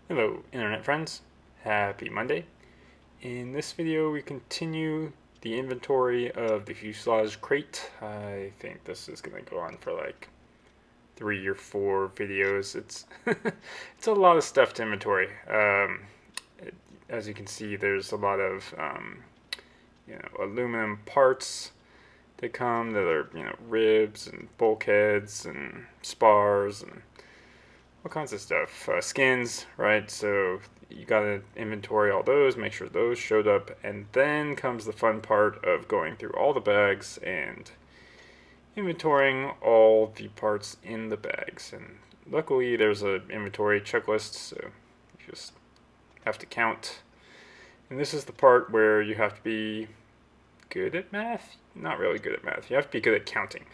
Hello internet friends, happy Monday. In this video we continue the inventory of the fuselage crate. I think this is going to go on for like 3 or 4 videos. It's it's a lot of stuff to inventory. As you can see, there's a lot of aluminum parts that come that are ribs and bulkheads and spars and all kinds of stuff. Skins, right? So you gotta inventory all those, make sure those showed up, and then comes the fun part of going through all the bags and inventorying all the parts in the bags. And luckily there's an inventory checklist, so you just have to count. And this is the part where you have to be good at math. Not really good at math. You have to be good at counting.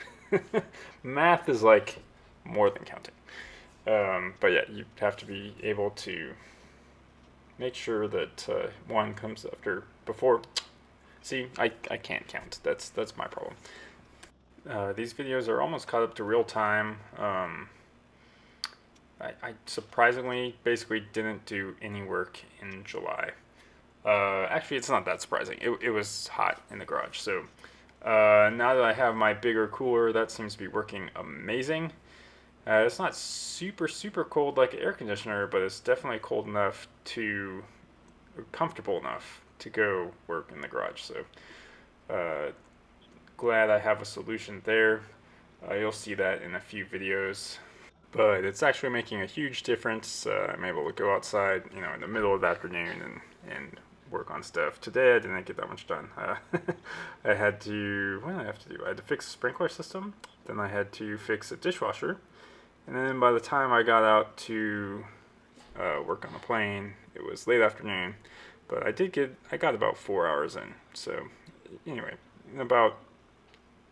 Math is like more than counting. But yeah, you have to be able to make sure that one comes before. See, I can't count. That's my problem. These videos are almost caught up to real time. I surprisingly basically didn't do any work in July. Actually, it's not that surprising. It was hot in the garage. So now that I have my bigger cooler, that seems to be working amazing. It's not super cold like an air conditioner, but it's definitely cold enough comfortable enough to go work in the garage. So glad I have a solution there. You'll see that in a few videos. But it's actually making a huge difference. I'm able to go outside, in the middle of the afternoon and work on stuff. Today I didn't get that much done. I had to, what did I have to do? I had to fix a sprinkler system. Then I had to fix a dishwasher. And then by the time I got out to work on the plane, it was late afternoon. But I got about 4 hours in. So anyway, in about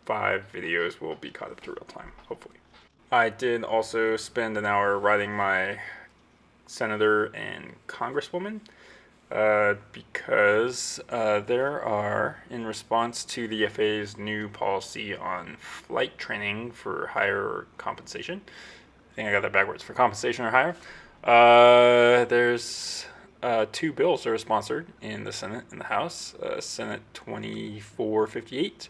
5 videos we'll be caught up to real time, hopefully. I did also spend an hour writing my senator and congresswoman because there are, in response to the FAA's new policy on flight training for higher compensation, I think I got that backwards, for compensation or higher, there's 2 bills that are sponsored in the Senate and the House, Senate 2458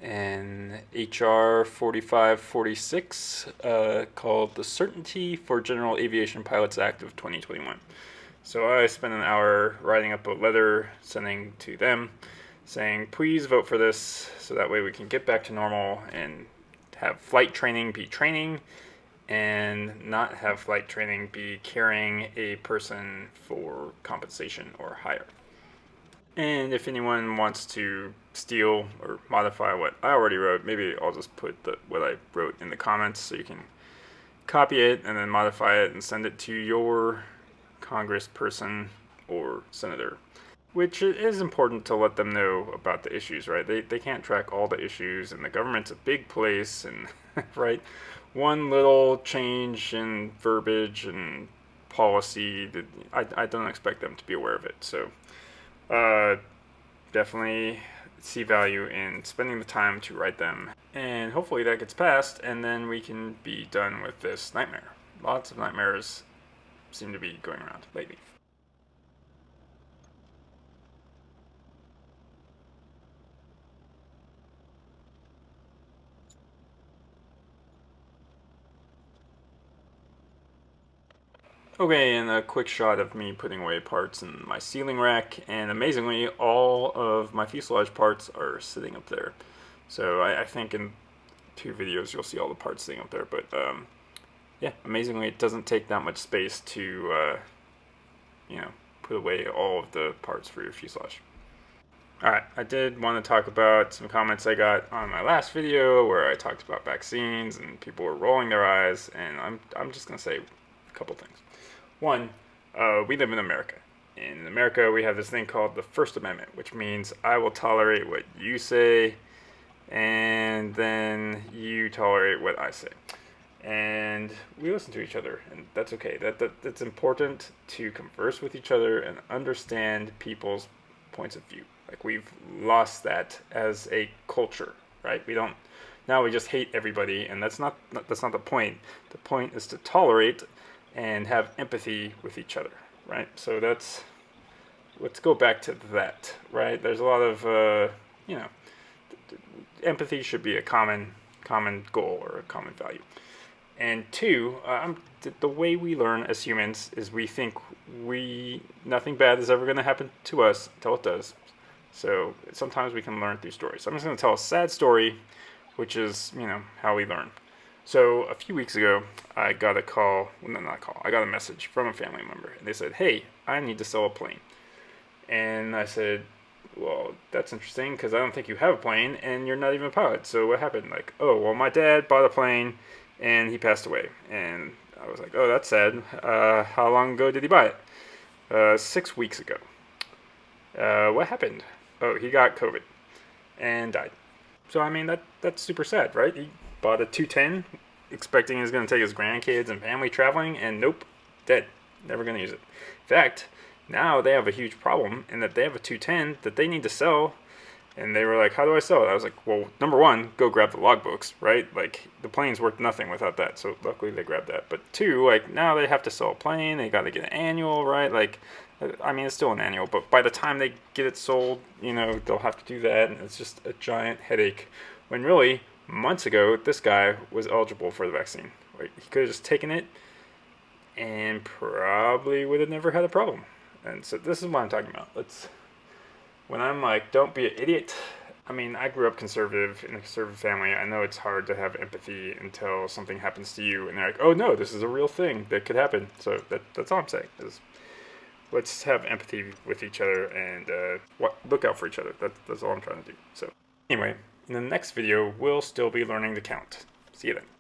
and HR 4546, called the Certainty for General Aviation Pilots Act of 2021. So I spent an hour writing up a letter, sending to them, saying, please vote for this, so that way we can get back to normal and have flight training be training, and not have flight training be carrying a person for compensation or hire. And if anyone wants to steal or modify what I already wrote, maybe I'll just put what I wrote in the comments so you can copy it and then modify it and send it to your congressperson or senator. Which it is important to let them know about the issues, right? They can't track all the issues, and the government's a big place, and right, one little change in verbiage and policy, I don't expect them to be aware of it. So definitely see value in spending the time to write them, and hopefully that gets passed, and then we can be done with this nightmare. Lots of nightmares seem to be going around lately. Okay, and a quick shot of me putting away parts in my ceiling rack, and amazingly, all of my fuselage parts are sitting up there. So I think in 2 videos you'll see all the parts sitting up there, but yeah, amazingly it doesn't take that much space to put away all of the parts for your fuselage. Alright, I did want to talk about some comments I got on my last video where I talked about vaccines and people were rolling their eyes, and I'm just going to say a couple things. One, we live in America. In America, we have this thing called the First Amendment, which means I will tolerate what you say, and then you tolerate what I say. And we listen to each other, and that's okay. That's important to converse with each other and understand people's points of view. Like, we've lost that as a culture, right? Now we just hate everybody, and that's not the point. The point is to tolerate and have empathy with each other, right? So let's go back to that, right? There's a lot of, empathy should be a common goal or a common value. And two, the way we learn as humans is we think nothing bad is ever going to happen to us until it does. So sometimes we can learn through stories. So I'm just going to tell a sad story, which is, how we learn. So a few weeks ago, I got I got a message from a family member. And they said, hey, I need to sell a plane. And I said, well, that's interesting because I don't think you have a plane and you're not even a pilot. So what happened? Like, oh, well, my dad bought a plane and he passed away. And I was like, oh, that's sad. How long ago did he buy it? 6 weeks ago. What happened? Oh, he got COVID and died. So, I mean, that's super sad, right? He bought a 210 expecting he was going to take his grandkids and family traveling, and nope, dead. Never going to use it. In fact, now they have a huge problem in that they have a 210 that they need to sell. And they were like, how do I sell it? I was like, well, number one, go grab the logbooks, right? Like, the plane's worth nothing without that. So luckily they grabbed that. But two, like, now they have to sell a plane. They got to get an annual, right? Like, I mean, it's still an annual. But by the time they get it sold, they'll have to do that. And it's just a giant headache. When really, months ago, this guy was eligible for the vaccine. Like, he could have just taken it and probably would have never had a problem. And so this is what I'm talking about. When I'm like, don't be an idiot. I mean, I grew up conservative in a conservative family. I know it's hard to have empathy until something happens to you, and they're like, oh no, this is a real thing that could happen. So that's all I'm saying is, let's have empathy with each other and look out for each other. That's all I'm trying to do. So anyway, in the next video, we'll still be learning to count. See you then.